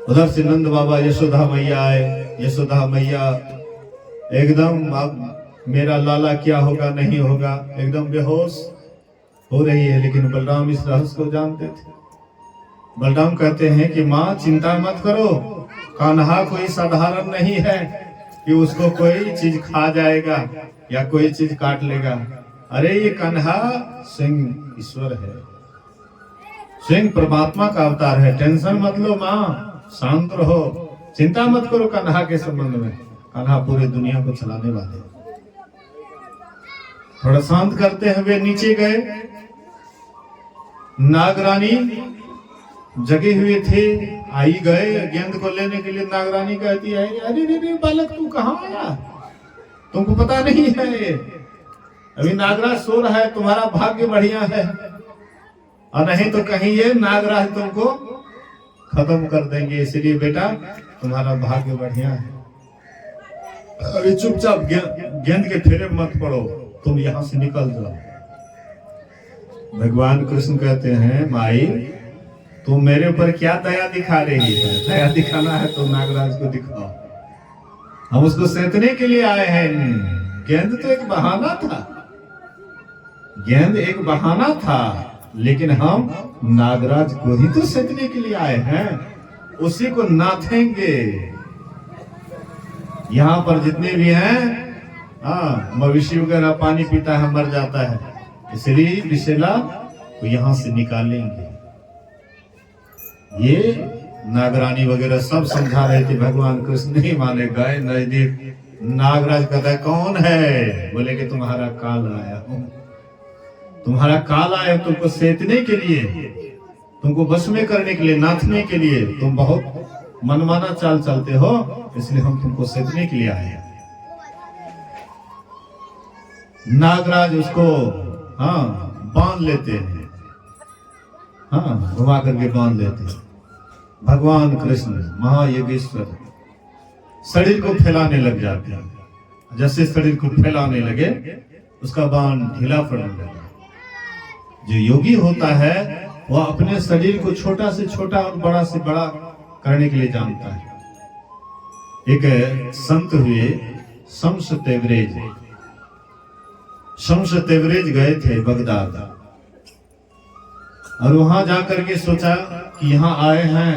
उधर से नंद बाबा यशोदा मैया आए, यशोदा मैया एकदम अब मेरा लाला क्या होगा नहीं होगा, एकदम बेहोश हो रही है। लेकिन बलराम इस रहस्य को जानते थे। बलराम कहते हैं कि माँ चिंता मत करो, कान्हा कोई साधारण नहीं है कि उसको कोई चीज खा जाएगा या कोई चीज काट लेगा। अरे ये कान्हा स्वयं ईश्वर है, स्वयं परमात्मा का अवतार है, टेंशन मत लो माँ, शांत रहो, चिंता मत करो कान्हा के संबंध में, कान्हा पूरी दुनिया को चलाने वाले। थोड़ा शांत करते हैं। वे नीचे गए, नागरानी जगे हुए थे, आई गए गेंद को लेने के लिए। नागरानी कहती है अरे रे बालक तू कहाँ आया, तुमको पता नहीं है अभी नागराज सो रहा है, तुम्हारा भाग्य बढ़िया है, और नहीं तो कहीं ये नागराज तुमको खत्म कर देंगे, इसलिए बेटा तुम्हारा भाग्य बढ़िया है। अरे चुपचाप गेंद के फेरे मत पड़ो, तुम यहां से निकल जाओ। भगवान कृष्ण कहते हैं माई तुम मेरे ऊपर क्या दया दिखा रही है, दया दिखाना है तो नागराज को दिखाओ, हम उसको सेंतने के लिए आए हैं। गेंद तो एक बहाना था, गेंद एक बहाना था, लेकिन हम नागराज को ही तो सेंतने के लिए आए हैं, उसी को नाथेंगे। यहाँ पर जितने भी हैं, हाँ मवेशी वगैरह पानी पीता है मर जाता है, इसलिए विषैला को यहाँ से निकालेंगे। ये नागरानी वगैरह सब समझा रहे थे, भगवान कृष्ण नहीं माने, गए नजदीक। नागराज कहता है कौन है, बोले कि तुम्हारा काल आया हूं, तुम्हारा काल आया तुमको सेतने के लिए, तुमको वश में करने के लिए, नाथने के लिए। तुम बहुत मनमाना चाल चलते हो, इसलिए हम तुमको सेतने के लिए आए हैं। नागराज उसको हाँ बांध लेते हैं, हाँ घुमा करके बांध लेते हैं। भगवान कृष्ण महायोगेश्वर शरीर को फैलाने लग जाते हैं। जैसे शरीर को फैलाने लगे उसका बाण ढीला पड़ने लगा। जो योगी होता है वह अपने शरीर को छोटा से छोटा और बड़ा से बड़ा करने के लिए जानता है। एक संत हुए शम्स तेवरेज, शम्स तेवरेज गए थे बगदाद, और वहां जाकर के सोचा कि यहाँ आए हैं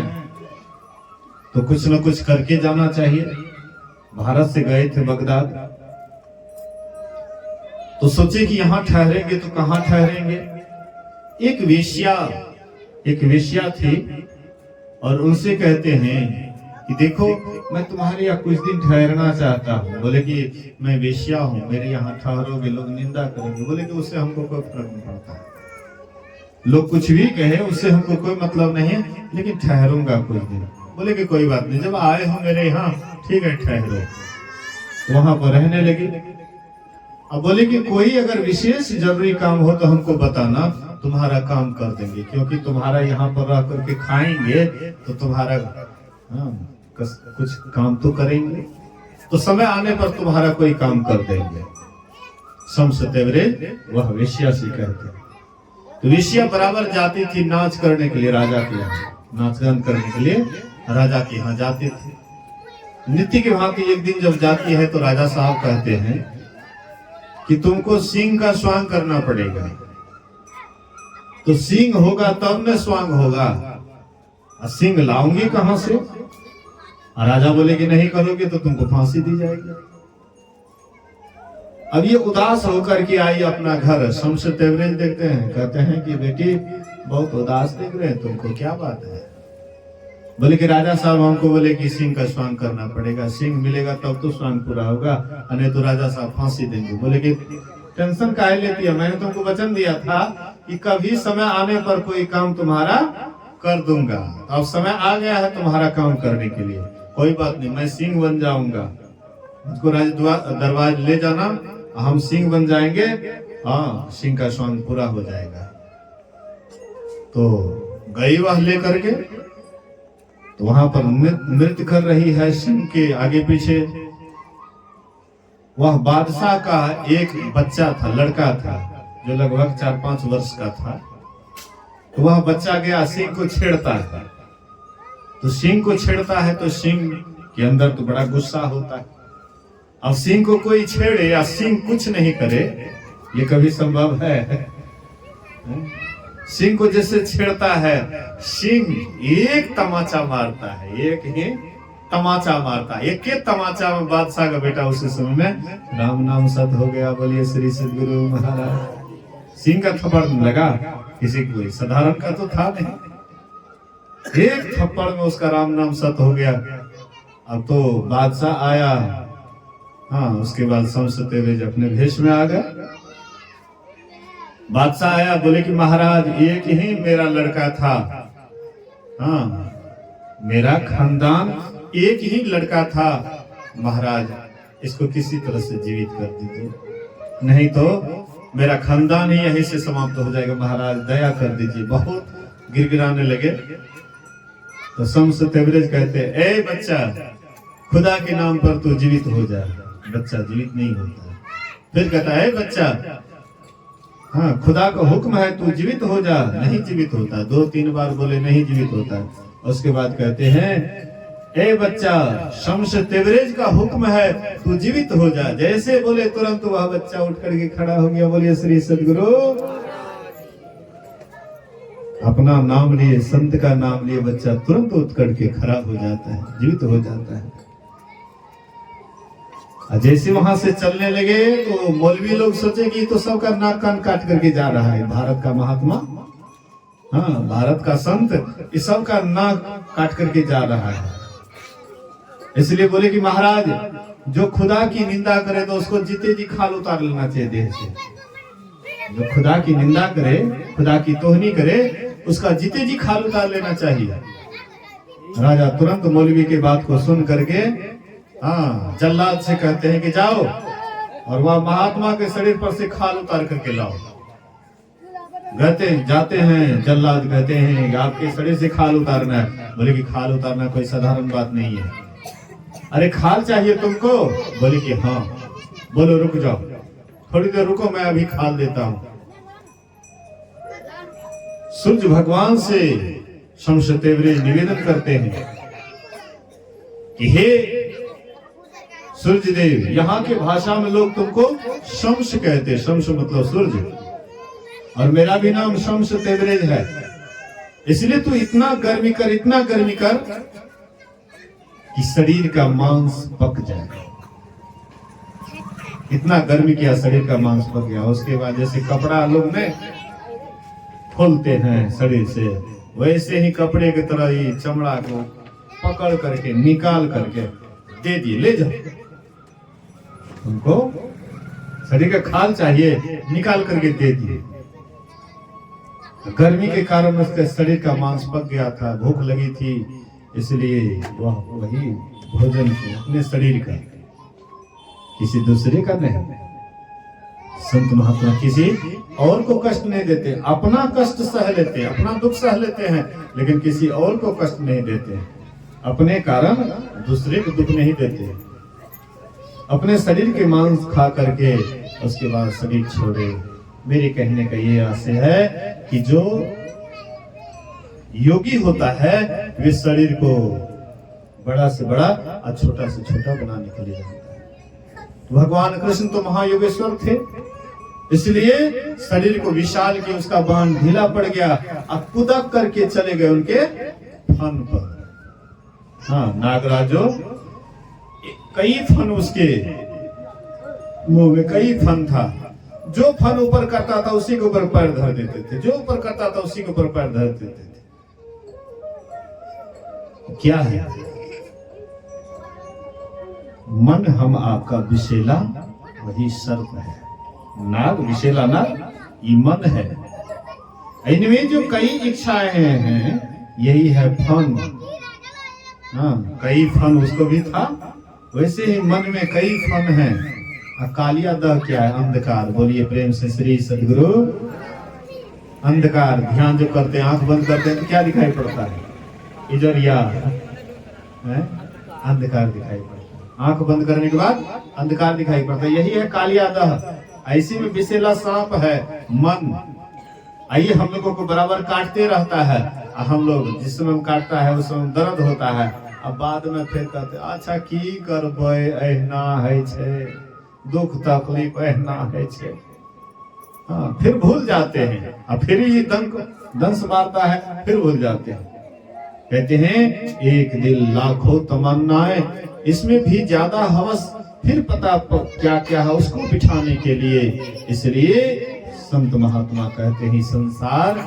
तो कुछ न कुछ करके जाना चाहिए। भारत से गए थे बगदाद, तो सोचे कि यहाँ ठहरेंगे तो कहाँ ठहरेंगे। एक वेश्या थी और उनसे कहते हैं कि देखो मैं तुम्हारे यहाँ कुछ दिन ठहरना चाहता हूँ। बोले कि मैं वेश्या हूँ, मेरे यहाँ ठहरोगे लोग निंदा करेंगे। बोले कि उससे हमको कोई फर्क नहीं पड़ता, लोग कुछ भी कहे उससे हमको कोई मतलब नहीं है, लेकिन ठहरूंगा कुछ दिन। बोले कि कोई बात नहीं, जब आए हो मेरे यहाँ ठीक है ठहरो। वहां पर रहने लगे। अब बोले कि कोई अगर विशेष जरूरी काम हो तो हमको बताना, तुम्हारा काम कर देंगे, क्योंकि तुम्हारा यहाँ पर रह करके खाएंगे तो तुम्हारा कुछ काम तो करेंगे, तो समय आने पर तुम्हारा कोई काम कर देंगे। शम्स तेवरेज वह वेश्या से कहते। तो वेश्या बराबर जाती थी नाच करने के लिए राजा के यहाँ, नाच गान करने के लिए राजा के यहाँ जाते थे। नित्य के भांति एक दिन जब जाती है तो राजा साहब कहते हैं कि तुमको सिंह का स्वांग करना पड़ेगा, तो सिंह होगा तब न स्वांग होगा, और सिंह लाऊंगी कहां से? और राजा बोले कि नहीं करोगे तो तुमको फांसी दी जाएगी। अब ये उदास होकर के आई अपना घर। शम्स तेवरेज देखते हैं, कहते हैं कि बेटी बहुत उदास दिख रहे हैं, तुमको क्या बात है? बोले कि राजा साहब हमको बोले कि सिंह का स्वांग करना पड़ेगा, सिंह मिलेगा तब तो स्वांग पूरा होगा, नहीं तो राजा साहब फांसी देंगे। बोले कि टेंशन काहे लेती है, मैंने तुमको वचन दिया था कि कभी समय आने पर कोई काम तुम्हारा कर दूंगा। अब समय आ गया है तुम्हारा काम करने के लिए, कोई बात नहीं, मैं सिंह बन जाऊंगा, उसको राज दरबार ले जाना, हम सिंह बन जाएंगे, हाँ सिंह का स्वांग पूरा हो जाएगा। तो गई वह लेकर के, तो वहां पर नृत्य कर रही है सिंह के आगे पीछे। वह बादशाह का एक बच्चा था, लड़का था, जो लगभग 4-5 वर्ष का था। तो वह बच्चा गया सिंह को छेड़ता है, तो सिंह को छेड़ता है तो सिंह के अंदर तो बड़ा गुस्सा होता है। अब सिंह को कोई छेड़े या सिंह कुछ नहीं करे, ये कभी संभव है? सिंह को जैसे छेड़ता है, सिंह एक तमाचा मारता है, एक ही तमाचा मारता है। एक तमाचा में बादशाह का बेटा उसी समय में राम नाम सत हो गया, बोलिए श्री सद्गुरु महाराज। सिंह का थप्पड़ लगा, किसी कोई साधारण का तो था नहीं, एक थप्पड़ में उसका राम नाम सत हो गया। अब तो बादशाह आया, हाँ उसके बाद शम्स तेवरेज अपने भेष में आ गए। बादशाह आया, बोले कि महाराज एक ही मेरा लड़का था, हाँ मेरा खानदान एक ही लड़का था, महाराज इसको किसी तरह से जीवित कर दीजिए, नहीं तो मेरा खानदान ही यहीं से समाप्त हो जाएगा, महाराज दया कर दीजिए। बहुत गिड़गिड़ाने लगे। तो शम्स तेवरेज कहते, ए बच्चा, खुदा के नाम पर तू जीवित हो जा। बच्चा जीवित नहीं होता। फिर कहता है बच्चा, हाँ खुदा का हुक्म है तू जीवित हो जा, नहीं जीवित होता। 2-3 बार बोले नहीं जीवित होता। उसके बाद कहते हैं, ए बच्चा, शम्स तेवरेज का हुक्म है तू जीवित हो जा। जैसे बोले तुरंत वह बच्चा उठ करके खड़ा हो गया, बोलिए श्री सद्गुरु। अपना नाम लिए, संत का नाम लिए बच्चा तुरंत उठ करके खड़ा हो जाता है, जीवित हो जाता है। जैसे वहां से चलने लगे तो मौलवी लोग सोचे कि तो सबका नाक कान काट करके जा रहा है, भारत का महात्मा, हाँ भारत का संत, इस सब का नाक काट करके जा रहा है। इसलिए बोले कि महाराज जो खुदा की निंदा करे तो उसको जीते जी खाल उतार लेना चाहिए देह से। जो खुदा की निंदा करे, खुदा की तोहनी करे, उसका जीते जी खाल उतार लेना चाहिए। राजा तुरंत मौलवी की बात को सुन करके हाँ जल्लाद से कहते हैं कि जाओ और वह महात्मा के शरीर पर से खाल उतार करके लाओ। जाते हैं, जल्लाद कहते हैं आपके शरीर से खाल उतारना है। बोले कि खाल उतारना कोई साधारण बात नहीं है। अरे खाल चाहिए तुमको? बोले कि हाँ। बोलो रुक जाओ, थोड़ी देर रुको, मैं अभी खाल देता हूं। सूर्य भगवान से शम्स तेवरेज निवेदन करते हैं कि हे सूर्य देव, यहाँ के भाषा में लोग तुमको शम्स कहते, शम्स मतलब सूर्य, और मेरा भी नाम शम्स तेवरेज है। इसलिए तू इतना गर्मी कर, इतना गर्मी कर कि शरीर का मांस पक जाए। इतना गर्मी किया, शरीर का मांस पक गया। उसके बाद जैसे कपड़ा लोग में खोलते हैं शरीर से, वैसे ही कपड़े की तरह ही चमड़ा को पकड़ करके निकाल करके दे दिए, ले जाओ। उनको शरीर का खाल चाहिए, निकाल करके दे दिए। गर्मी के कारण उसके शरीर का मांस पक गया था, भूख लगी थी, इसलिए वह वही भोजन अपने शरीर का, किसी दूसरे का नहीं। संत महात्मा किसी और को कष्ट नहीं देते, अपना कष्ट सह लेते हैं, अपना दुख सह लेते हैं, लेकिन किसी और को कष्ट नहीं देते। अपने कारण दूसरे को दुख नहीं देते। अपने शरीर के मांस खा करके उसके बाद शरीर छोड़े। मेरे कहने का ये आशय है कि जो योगी होता है वे शरीर को बड़ा से बड़ा और छोटा से छोटा बनाने के लिए जानता है। भगवान कृष्ण तो महायोगेश्वर थे, इसलिए शरीर को विशाल के उसका बाण ढीला पड़ गया, अब कुदक करके चले गए उनके फन पर। हाँ, नागराजो कई फन उसके मुंह में, कई फन था। जो फन ऊपर करता था उसी के ऊपर पैर धर देते थे, जो ऊपर करता था उसी के ऊपर पैर धर देते थे। क्या है मन हम आपका विशेला वही सर्प है, नाग विशेला नाग ये मन है। इनमें जो कई इच्छाएं हैं यही है फन। हाँ, कई फन उसको भी था, वैसे ही मन में कई फन है। कालिया दह क्या है? अंधकार। बोलिए प्रेम से श्री सदगुरु। अंधकार, ध्यान जो करते हैं, आंख बंद करते हैं तो क्या दिखाई पड़ता है? इजरिया है, अंधकार दिखाई पड़ता है। आंख बंद करने के बाद अंधकार दिखाई पड़ता है, यही है कालिया दह। ऐसी में विशेला सांप है मन। आइए, हम लोगों को बराबर काटते रहता है, हम लोग जिस समय काटता है उस समय दर्द होता है, अब बाद में फिर कहते अच्छा की करबै, एहना है छे, दुख तकलीफ एहना है छे। हाँ, फिर भूल जाते हैं, और फिर ये दंश मारता है, फिर भूल जाते हैं। कहते हैं एक दिल लाखों तमन्नाएं, इसमें भी ज्यादा हवस फिर पता क्या क्या है उसको बिठाने के लिए। इसलिए संत महात्मा कहते हैं संसार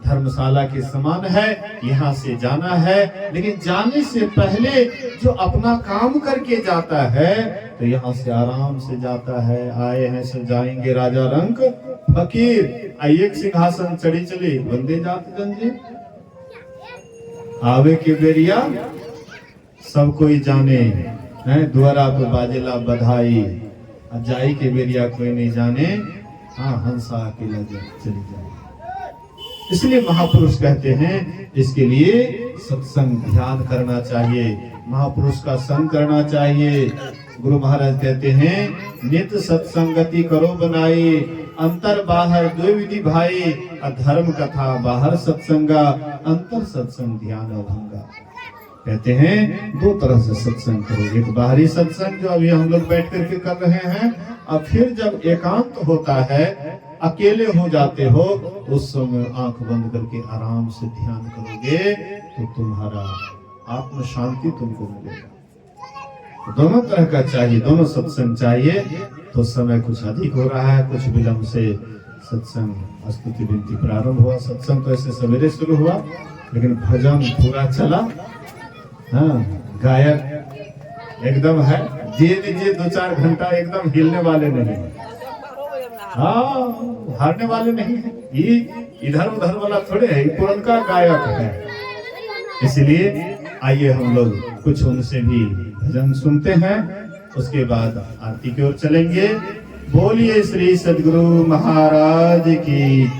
धर्मशाला के समान है, यहाँ से जाना है, लेकिन जाने से पहले जो अपना काम करके जाता है तो यहाँ से आराम से जाता है। आए हैं सो जाएंगे राजा रंक फकीर, आइए सिंहासन चढ़ी चली बंदे जात जंजी। आवे के बेरिया सब कोई जाने है, द्वारा पे बाजेला बधाई, जाई के बेरिया कोई नहीं जाने। हाँ, हंसा अकेला चली जाए। इसलिए महापुरुष कहते हैं इसके लिए सत्संग ध्यान करना चाहिए, महापुरुष का संग करना चाहिए। गुरु महाराज कहते हैं नित सत्संगति करो बनाई, अंतर बाहर दो विधि भाई, अधर्म कथा बाहर सत्संगा, अंतर सत्संग ध्यान भंगा। कहते हैं दो तरह से सत्संग करो, एक बाहरी सत्संग जो अभी हम लोग बैठ करके कर रहे हैं, और फिर जब एकांत होता है, अकेले हो जाते हो, उस समय आंख बंद करके आराम से ध्यान करोगे तो तुम्हारा आत्म शांति तुमको मिलेगा। तो दोनों तरह का चाहिए, दोनों सत्संग चाहिए। तो समय कुछ अधिक हो रहा है, कुछ विलंब से सत्संग स्तुति विनती प्रारंभ हुआ। सत्संग तो ऐसे सवेरे शुरू हुआ, लेकिन भजन पूरा चला। हाँ, गायक एकदम है, जे लीजिए 2-4 घंटा एकदम हिलने वाले नहीं, हाँ हारने वाले नहीं है। ये इधर उधर वाला थोड़े है, पुरनका गायक है। इसलिए आइए हम लोग कुछ उनसे भी भजन सुनते हैं, उसके बाद आरती की ओर चलेंगे। बोलिए श्री सद्गुरु महाराज की।